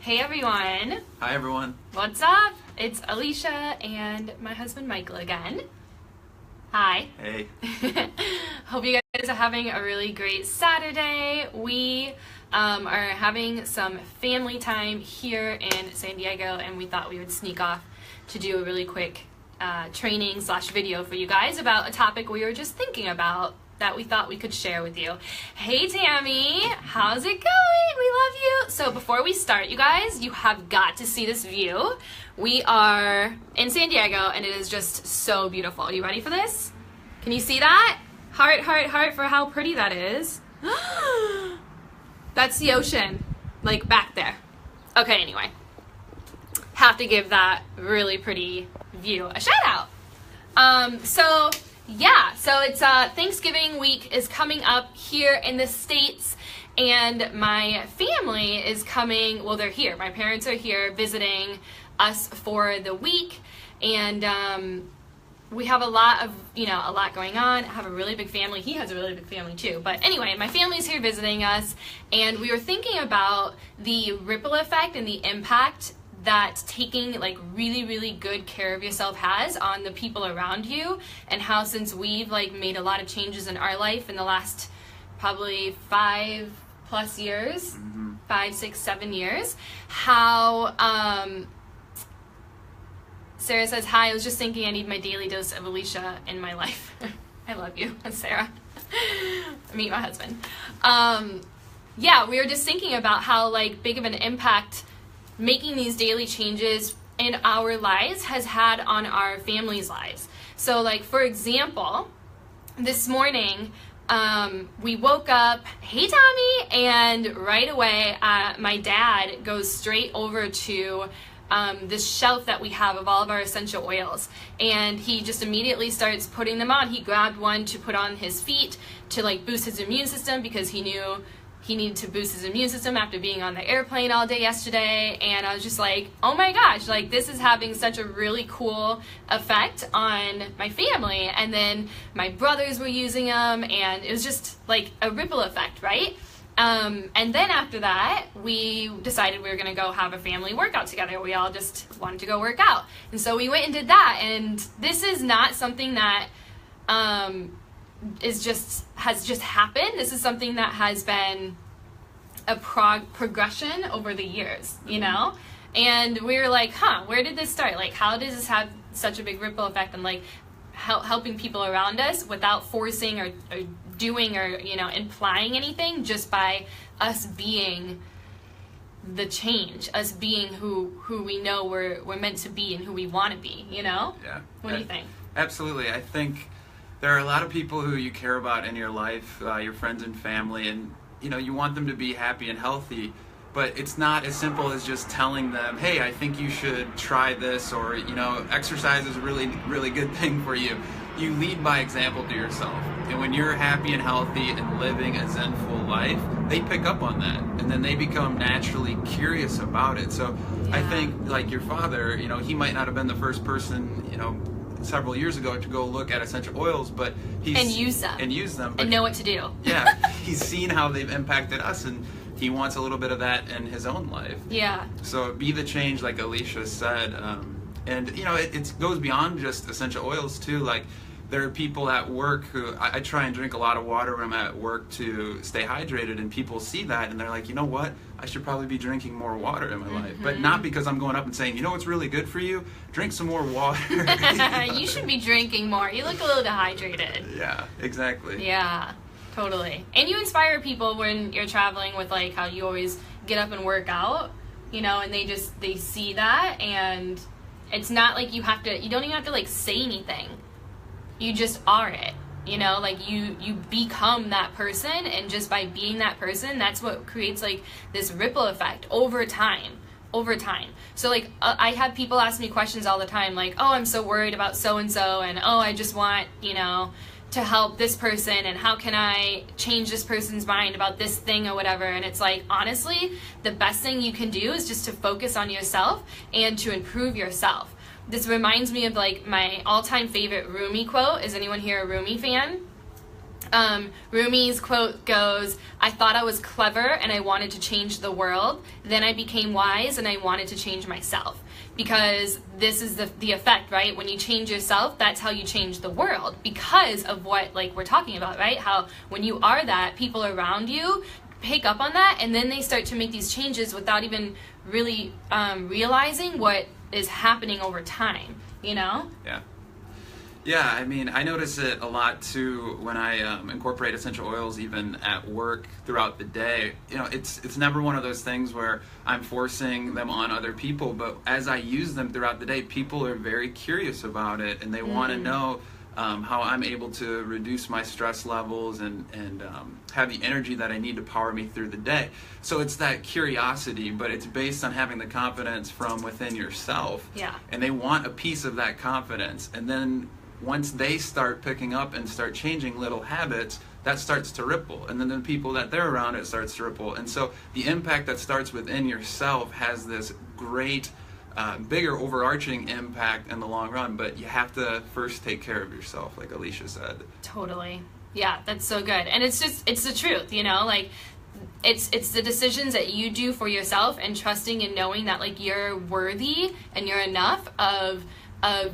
Hey everyone. Hi everyone. What's up? It's Alisha and my husband Michael again. Hi. Hey. Hope you guys are having a really great Saturday. We are having some family time here in San Diego, and we thought we would sneak off to do a really quick training / video for you guys about a topic we were just thinking about that we thought we could share with you. Hey Tammy, how's it going? We love you. So before we start, you guys, you have got to see this view. We are in San Diego and it is just so beautiful. Are you ready for this? Can you see that? Heart, heart, heart for how pretty that is. That's the ocean, like back there. Okay, anyway. Have to give that really pretty view a shout out. So it's Thanksgiving week is coming up here in the States, and my family is coming. Well, they're here. My parents are here visiting us for the week, and we have a lot going on. I have a really big family. He has a really big family too. But anyway, my family's here visiting us, and we were thinking about the ripple effect and the impact that taking like really, really good care of yourself has on the people around you, and how since we've like made a lot of changes in our life in the last probably 5+ years, 5, 6, 7 years, how Sarah says, hi, I was just thinking I need my daily dose of Alisha in my life. I love you, Sarah. Meet my husband. We were just thinking about how like big of an impact making these daily changes in our lives has had on our families' lives. So like, for example, this morning, we woke up, hey Tommy, and right away, my dad goes straight over to this shelf that we have of all of our essential oils, and he just immediately starts putting them on. He grabbed one to put on his feet to like boost his immune system, because he knew he needed to boost his immune system after being on the airplane all day yesterday. And I was just like, oh my gosh, like this is having such a really cool effect on my family. And then my brothers were using them, and it was just like a ripple effect, right? And then after that, we decided we were going to go have a family workout together. We all just wanted to go work out. And so we went and did that. And this is not something that has just happened. This is something that has been a progression over the years, you know? And we were like, where did this start? Like, how does this have such a big ripple effect on like helping people around us without forcing or doing or, implying anything, just by us being the change, us being who we know we're meant to be and who we want to be, you know? Yeah. What do you think? Absolutely. I think there are a lot of people who you care about in your life, your friends and family, and you want them to be happy and healthy, but it's not as simple as just telling them, hey, I think you should try this, or exercise is a really, really good thing for you. You lead by example to yourself, and when you're happy and healthy and living a zenful life, they pick up on that, and then they become naturally curious about it. So yeah. I think like your father, he might not have been the first person, several years ago to go look at essential oils, but he's use them and know what to do. Yeah, he's seen how they've impacted us, and he wants a little bit of that in his own life. Yeah. So be the change, like Alisha said, and it goes beyond just essential oils too. Like there are people at work who I try and drink a lot of water when I'm at work to stay hydrated, and people see that and they're like, you know what? I should probably be drinking more water in my life. But not because I'm going up and saying, what's really good for you? Drink some more water. You should be drinking more. You look a little dehydrated. Yeah, exactly. Yeah, totally. And you inspire people when you're traveling with like how you always get up and work out, and they see that, and it's not like you don't even have to like say anything. You just are it. Like you become that person, and just by being that person, that's what creates like this ripple effect over time. So like I have people ask me questions all the time, like, oh, I'm so worried about so-and-so, and oh, I just want, to help this person, and how can I change this person's mind about this thing or whatever. And it's like, honestly, the best thing you can do is just to focus on yourself and to improve yourself. This reminds me of like my all-time favorite Rumi quote. Is anyone here a Rumi fan? Rumi's quote goes, "I thought I was clever and I wanted to change the world. Then I became wise and I wanted to change myself." Because this is the effect, right? When you change yourself, that's how you change the world, because of what like we're talking about, right? How when you are that, people around you pick up on that, and then they start to make these changes without even really realizing what is happening over time, you know? Yeah. Yeah, I mean, I notice it a lot too when I incorporate essential oils even at work throughout the day. You know, it's never one of those things where I'm forcing them on other people, but as I use them throughout the day, people are very curious about it, and they want to know how I'm able to reduce my stress levels and have the energy that I need to power me through the day. So it's that curiosity, but it's based on having the confidence from within yourself. Yeah. And they want a piece of that confidence, and then once they start picking up and start changing little habits, that starts to ripple. And then the people that they're around, it starts to ripple. And so the impact that starts within yourself has this great, bigger overarching impact in the long run. But you have to first take care of yourself, like Alisha said. Totally. Yeah, that's so good. And it's the truth, you know, like it's the decisions that you do for yourself, and trusting and knowing that like you're worthy and you're enough of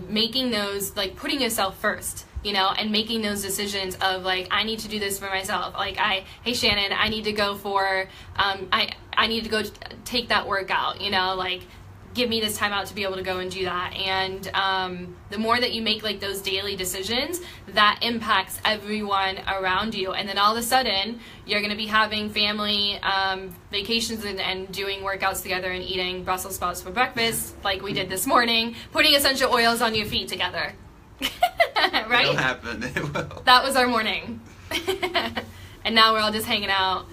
making those, like putting yourself first, you know, and making those decisions of like, I need to do this for myself. Like hey Shannon, I need to go for, I need to go take that workout, you know, like give me this time out to be able to go and do that. And the more that you make like those daily decisions, that impacts everyone around you. And then all of a sudden you're going to be having family vacations and doing workouts together and eating Brussels sprouts for breakfast like we did this morning, putting essential oils on your feet together. Right? It'll happen. It will. That was our morning. And now we're all just hanging out,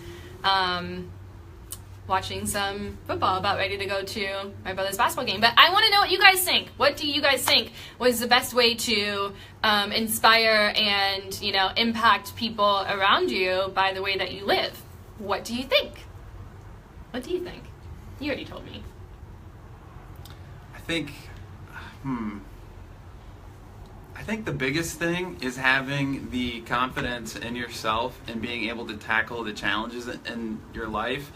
watching some football, about ready to go to my brother's basketball game. But I want to know what you guys think. What do you guys think was the best way to inspire and, you know, impact people around you by the way that you live? What do you think? What do you think? You already told me. I think the biggest thing is having the confidence in yourself and being able to tackle the challenges in your life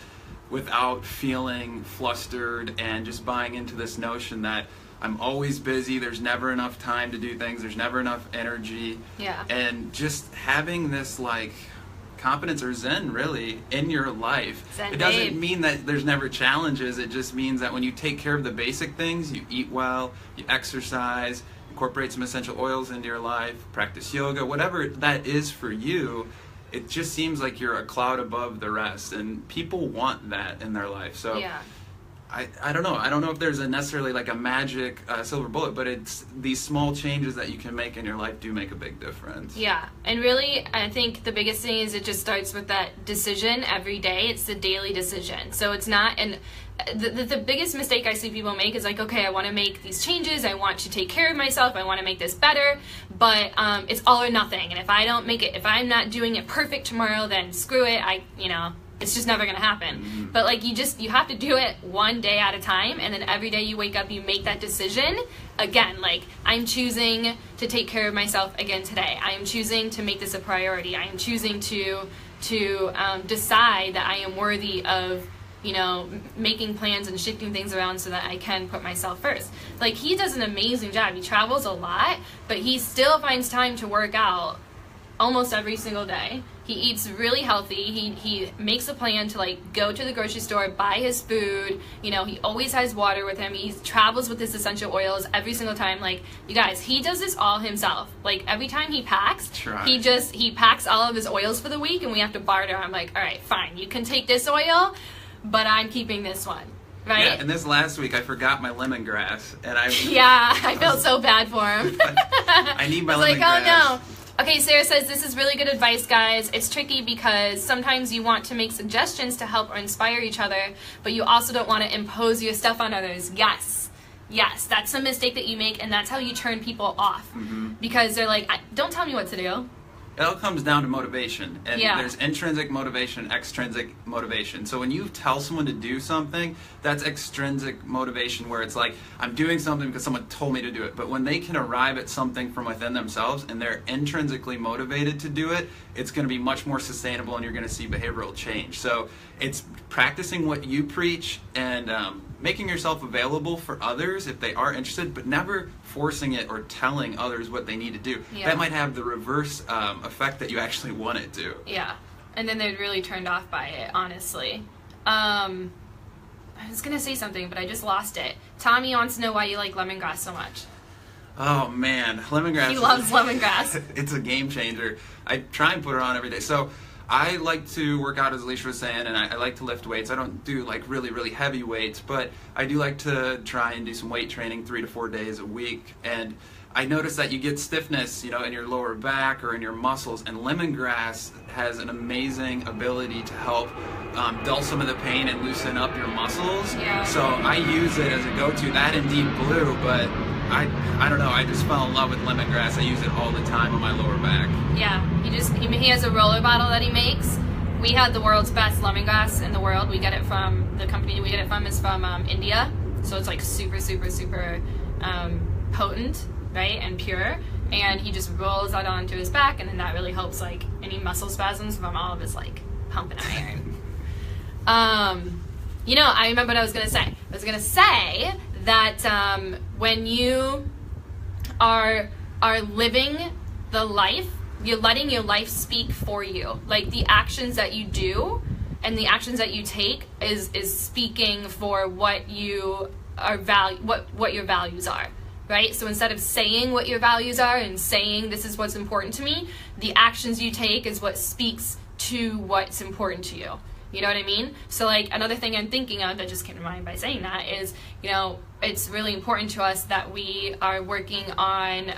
without feeling flustered and just buying into this notion that I'm always busy, there's never enough time to do things, there's never enough energy. Yeah. And just having this like confidence or zen really in your life. Zen, it doesn't babe. mean that there's never challenges, it just means that when you take care of the basic things, you eat well, you exercise, incorporate some essential oils into your life, practice yoga, whatever that is for you, it just seems like you're a cloud above the rest, and people want that in their life. So Yeah. I don't know. I don't know if there's necessarily like a magic silver bullet, but it's these small changes that you can make in your life do make a big difference. Yeah, and really, I think the biggest thing is it just starts with that decision every day. It's the daily decision. So it's not, and the biggest mistake I see people make is like, okay, I want to make these changes, I want to take care of myself, I want to make this better, but it's all or nothing. And if I don't make it, if I'm not doing it perfect tomorrow, then screw it. It's just never going to happen. Mm-hmm. But like you have to do it one day at a time, and then every day you wake up, you make that decision again. Like, I'm choosing to take care of myself again today. I am choosing to make this a priority. I am choosing to decide that I am worthy of, you know, making plans and shifting things around so that I can put myself first. Like, he does an amazing job. He travels a lot, but he still finds time to work out almost every single day. He eats really healthy. He makes a plan to like go to the grocery store, buy his food. You know, he always has water with him. He travels with his essential oils every single time. Like, you guys, he does this all himself. Like, every time he packs, he packs all of his oils for the week, and we have to barter. I'm like, all right, fine, you can take this oil, but I'm keeping this one. Right? Yeah, and this last week I forgot my lemongrass, and I felt so bad for him. I need my lemongrass. I was like, oh no. Okay, Sarah says, this is really good advice, guys. It's tricky because sometimes you want to make suggestions to help or inspire each other, but you also don't want to impose your stuff on others. Yes, that's a mistake that you make, and that's how you turn people off. Mm-hmm. Because they're like, don't tell me what to do. it all comes down to motivation. And Yeah. there's intrinsic motivation, extrinsic motivation. So when you tell someone to do something, that's extrinsic motivation, where it's like, I'm doing something because someone told me to do it. But when they can arrive at something from within themselves and they're intrinsically motivated to do it, it's going to be much more sustainable, and you're going to see behavioral change. So it's practicing what you preach, and making yourself available for others if they are interested, but never forcing it or telling others what they need to do. Yeah. That might have the reverse effect that you actually want it to. Yeah. And then they're really turned off by it, honestly. I was going to say something, but I just lost it. Tommy wants to know why you like lemongrass so much. Oh man, lemongrass. He loves lemongrass. It's a game changer. I try and put it on every day. So I like to work out, as Alisha was saying, and I like to lift weights. I don't do like really, really heavy weights, but I do like to try and do some weight training 3 to 4 days a week. And I notice that you get stiffness, in your lower back or in your muscles, and lemongrass has an amazing ability to help dull some of the pain and loosen up your muscles. Yeah. So I use it as a go-to, that and Deep Blue, but I don't know, I just fell in love with lemongrass. I use it all the time on my lower back. Yeah, he has a roller bottle that he makes. We had the world's best lemongrass in the world. We get it from, the company we get it from is from India. So it's like super, super, super potent, right, and pure. And he just rolls that onto his back, and then that really helps like any muscle spasms from all of his like pumping iron. I remember what I was gonna say. I was gonna say that when you are living the life, you're letting your life speak for you. Like the actions that you do and the actions that you take is speaking for what you are what your values are, right? So instead of saying what your values are and saying this is what's important to me, the actions you take is what speaks to what's important to you. You know what I mean? So like another thing I'm thinking of that just came to mind by saying that is, it's really important to us that we are working on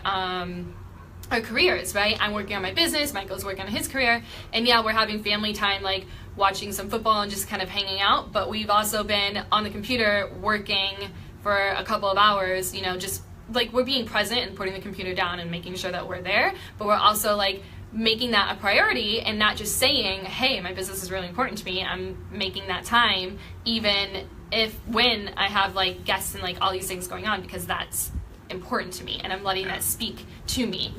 our careers, right? I'm working on my business, Michael's working on his career, and yeah, we're having family time, like watching some football and just kind of hanging out, but we've also been on the computer working for a couple of hours, just like we're being present and putting the computer down and making sure that we're there, but we're also like making that a priority and not just saying, hey, my business is really important to me. I'm making that time even when I have like guests and like all these things going on, because that's important to me and I'm letting that speak to me,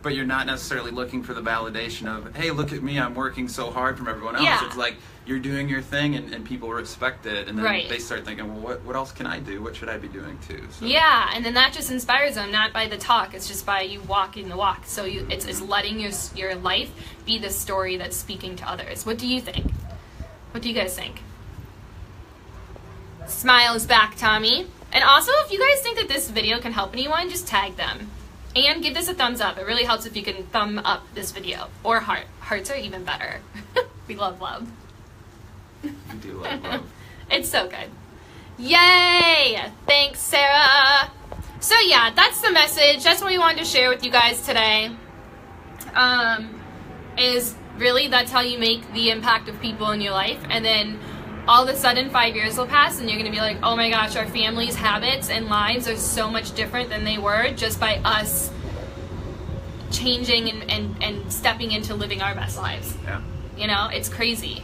But you're not necessarily looking for the validation of, hey, look at me, I'm working so hard from everyone else. Yeah. It's like you're doing your thing and people respect it, and then Right. they start thinking, well, what else can I do? What should I be doing too? So. Yeah, and then that just inspires them, not by the talk, it's just by you walking the walk. So it's letting your life be the story that's speaking to others. What do you think? What do you guys think? Smile is back, Tommy. And also, if you guys think that this video can help anyone, just tag them. And give this a thumbs up. It really helps if you can thumb up this video. Or heart. Hearts are even better. We love love. You do love love. It's so good. Yay! Thanks, Sarah. So yeah, that's the message. That's what we wanted to share with you guys today. Is really that's how you make the impact of people in your life. And then all of a sudden 5 years will pass and you're going to be like, oh my gosh, our family's habits and lives are so much different than they were just by us changing and stepping into living our best lives. Yeah. It's crazy.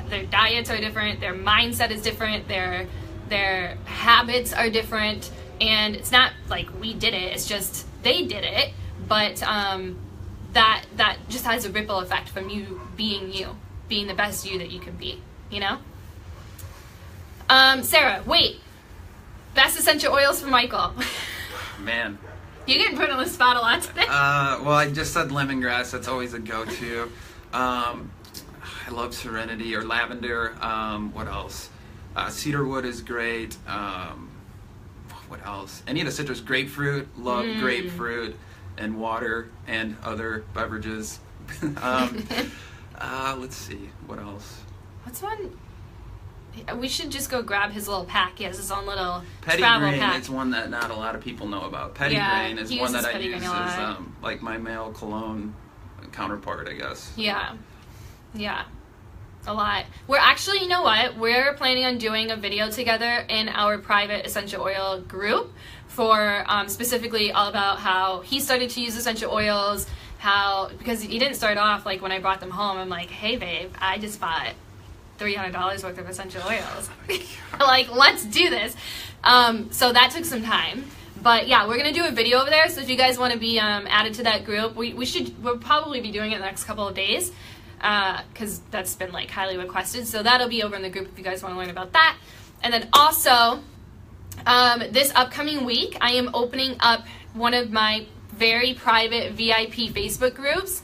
Their diets are different, their mindset is different, their habits are different, and it's not like we did it, it's just they did it, but that just has a ripple effect from you, being the best you that you can be, Sarah, wait. Best essential oils for Michael. Man. You're getting put on the spot a lot today. Well, I just said lemongrass. That's always a go-to. I love Serenity or lavender. What else? Cedarwood is great. What else? Any of the citrus. Grapefruit. Love grapefruit and water and other beverages. Let's see. What else? What's one? We should just go grab his little pack. He has his own little Petty travel Grain pack. is one that not a lot of people know about. Petty Grain is he one that uses I Petty use Grain a as lot. like my male cologne counterpart, I guess. Yeah. A lot. We're actually, you know what? We're planning on doing a video together in our private essential oil group for specifically all about how he started to use essential oils, how, because he didn't start off like when I brought them home, I'm like, hey babe, I just bought $300 worth of essential oils. Like, let's do this. So that took some time. But yeah, we're gonna do a video over there. So if you guys want to be added to that group, we'll probably be doing it the next couple of days, because that's been like highly requested. So that'll be over in the group if you guys want to learn about that. And then also, this upcoming week, I am opening up one of my very private VIP Facebook groups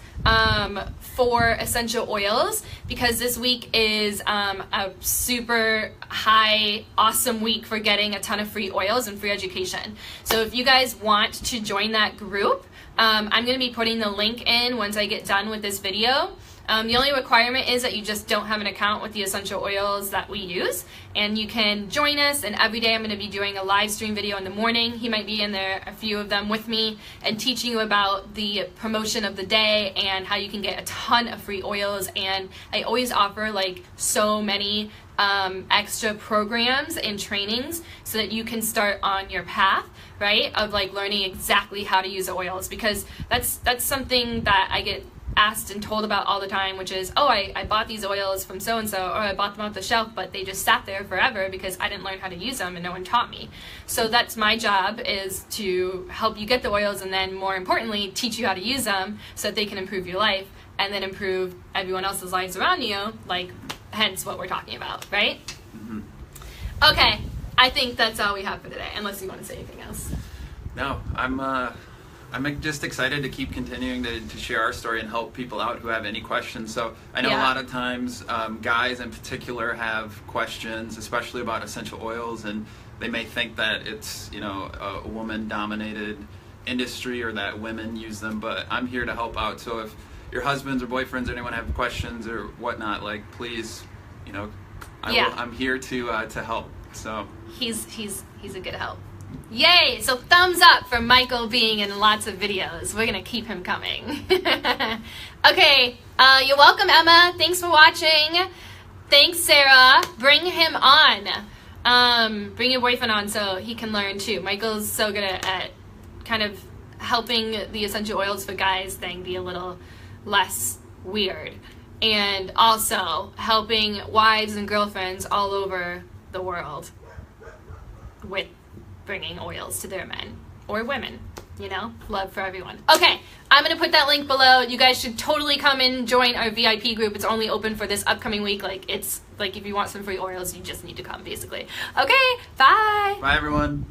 for essential oils, because this week is a super high, awesome week for getting a ton of free oils and free education. So if you guys want to join that group, I'm going to be putting the link in once I get done with this video. The only requirement is that you just don't have an account with the essential oils that we use, and you can join us. And every day I'm going to be doing a live stream video in the morning. He might be in there, a few of them with me, and teaching you about the promotion of the day and how you can get a ton of free oils. And I always offer like so many extra programs and trainings so that you can start on your path, right, of like learning exactly how to use the oils, because that's something that I get asked and told about all the time, which is, oh, I bought these oils from so-and-so, or I bought them off the shelf, but they just sat there forever because I didn't learn how to use them and no one taught me. So that's my job, is to help you get the oils, and then more importantly, teach you how to use them so that they can improve your life and then improve everyone else's lives around you, like hence what we're talking about, right? Mm-hmm. Okay, I think that's all we have for today, unless you want to say anything else. No, I'm just excited to keep continuing to share our story and help people out who have any questions. So I know a lot of times guys in particular have questions, especially about essential oils, and they may think that it's, you know, a woman-dominated industry or that women use them, but I'm here to help out. So if your husbands or boyfriends or anyone have questions or whatnot, like, please, you know, I'm here to help. So he's a good help. Yay! So thumbs up for Michael being in lots of videos. We're gonna keep him coming. Okay, you're welcome, Emma. Thanks for watching. Thanks, Sarah. Bring him on. Bring your boyfriend on so he can learn too. Michael's so good at kind of helping the essential oils for guys thing be a little less weird, and also helping wives and girlfriends all over the world with bringing oils to their men or women, you know, love for everyone. Okay, I'm gonna put that link below. You guys should totally come and join our VIP group. It's only open for this upcoming week. Like, it's like if you want some free oils, you just need to come, basically. Okay, bye. Bye, everyone.